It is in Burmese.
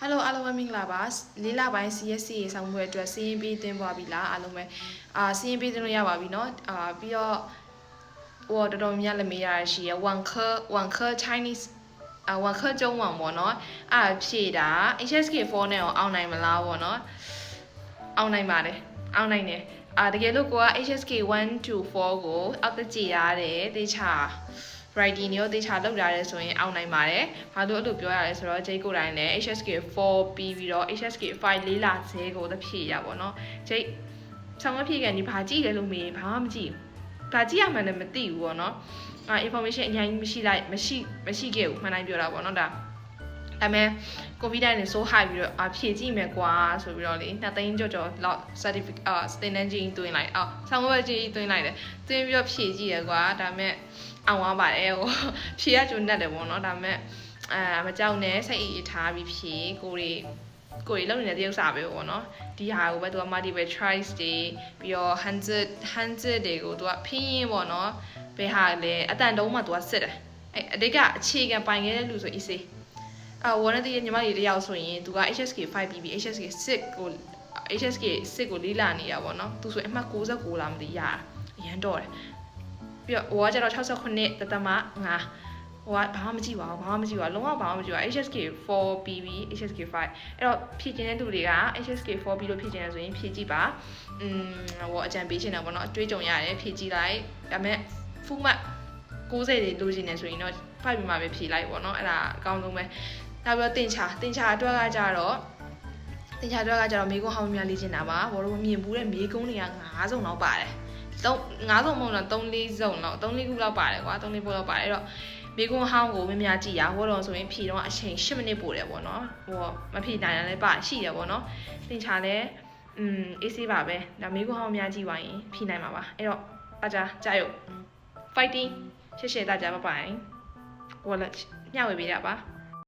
Hello အားလုံးပဲမင်္ဂလာပါလေးလပိုင်း CSC ရေဆောင်မှုအတွက်စီးရင်ပေးသွင်းသွားပြီလားအားလုံးပဲစီးရင်ပေးသွင်းလို့ရပါပြီเนาะပြီးတော့ဟိုတော်တော်များလည်းမေးရရှိရ1 Chinese 1科中文ပေါ့เนาะဖြည့်တာ HSK4 နဲ့ရောအောင်နိုင်မလားပေါ့เนาะအောင်နိုင်ပါတယ်အောင်နိုင်တယ်တကယ်လို့ကိုက HSK1 to 4ကိုအောက်တကြည်ရတယ်တေချာ writing မျိုးတေချာလောက်ထားရဲဆိုရင်အောင်နိုင်ပါတယ်။ဘာလို့အဲ့လိုပြောရလဲဆိုတော့ဂျိတ်ကိုတိုင်းလည်း HSK4 ပြီးတော့ HSK5 လေးလာဇဲကိုသဖြည့်ရပါတော့။ဂျိတ်ဆောင်းမဖြည့်ကန်ဒီဘာကြည့်လဲလို့မေးဘာမှမကြည့်ဘူး။ဘာကြည့်ရမှန်းလည်းမသိဘူးပေါ့နော်။ information အရင်မရှိခဲ့ဘူးမှန်တိုင်းပြောတာပေါ့နော်ဒါ။ဒါပေမဲ့ကိုဗစ်တိုင်းနဲ့ so high ပြီးတော့ဖြည့်ကြည့်မယ်ကွာဆိုပြီးတော့လေ2သိန်းကျော်လောက် certificate စတင်တန်းကြီးတွင်းလိုက်ဆောင်းဝက်ကြီးတွင်းလိုက်တယ်။တွင်းပြီးတော့ဖြည့်ကြည့်ရကွာဒါပေမဲ့အောင်သွားပါတယ်ဟိုဖြေရကျွန်းတက်တယ်ပေါ့နော်ဒါပေမဲ့မကြောက်နဲ့စိတ်အေးထားပြီးဖြေကိုတွေလုံနေတဲ့တရုပ်စာပဲပေါ့နော်ဒီဟာကိုပဲသူက multiple choice တွေပြီးတော့100တွေကိုသူကဖင်းရင်းပေါ့နော်ဘယ်ဟာလဲအတန်တုံးမှသူကစစ်တယ်အတိတ်ကအခြေခံပိုင်ခဲ့တဲ့လူဆို easy ဝရတဲ့ညီမလေးတယောက်ဆိုရင်သူက HSK5 ပြီး HSK6 ကိုလေးလာနေတာပေါ့နော်သူဆိုအမှတ်69လာမသိရတာအရန်တော့တယ်ပြီးတော့ဟိုကကျတော့69တသမ5ဟိုကဘာမှမကြည့်ပါဘူးလုံးဝဘာမှမကြည့်ပါ HSK4 PB HSK5 အဲ့တော့ဖြည့်ကျင်တဲ့လူတွေက HSK4 ပြီးလို့ဖြည့်ကျင်ရဆိုရင်ဖြည့်ကြည့်ပါဟိုအကြံပေးချင်တာပေါ့နော်အတွေးကြုံရတယ်ဖြည့်ကြည့်လိုက်ဒါပေမဲ့ full mark 90တွေလိုချင်နေဆိုရင်တော့5ပြီးမှပဲဖြည့်လိုက်ပေါ့နော်အဲ့ဒါအကောင်းဆုံးပဲနောက်ပြီးတော့တင်ချာအတွက်ကကြတော့မိကုန်းဟောင်းများလေ့ကျင့်တာပါဘောတော့မြင်ဘူးတဲ့မိကုန်းတွေက9စုံလောက်ပါတယ်5စုံမဟုတ်တော့3-4စုံလောက်3-4ခုလောက်ပါတယ်ကွာ3-4ခုလောက်ပါတယ်အဲ့တော့မိကုန်းဟောင်းကိုမများကြည့်ရဟောတော့ဆိုရင်ဖြည့်တော့အချိန်10မိနစ်ပို့တယ်ပေါ့နော်ဟိုမဖြည့်နိုင်တယ်လည်းပါရှိတယ်ပေါ့နော်တင်ချာလဲအေးဆေးပါပဲဒါမိကုန်းဟောင်းများကြည့်ပါရင်ဖြည့်နိုင်မှာပါအဲ့တော့အားကြရုပ် fighting ရှေ့大家拜拜我了မျှဝေပေးတာပါ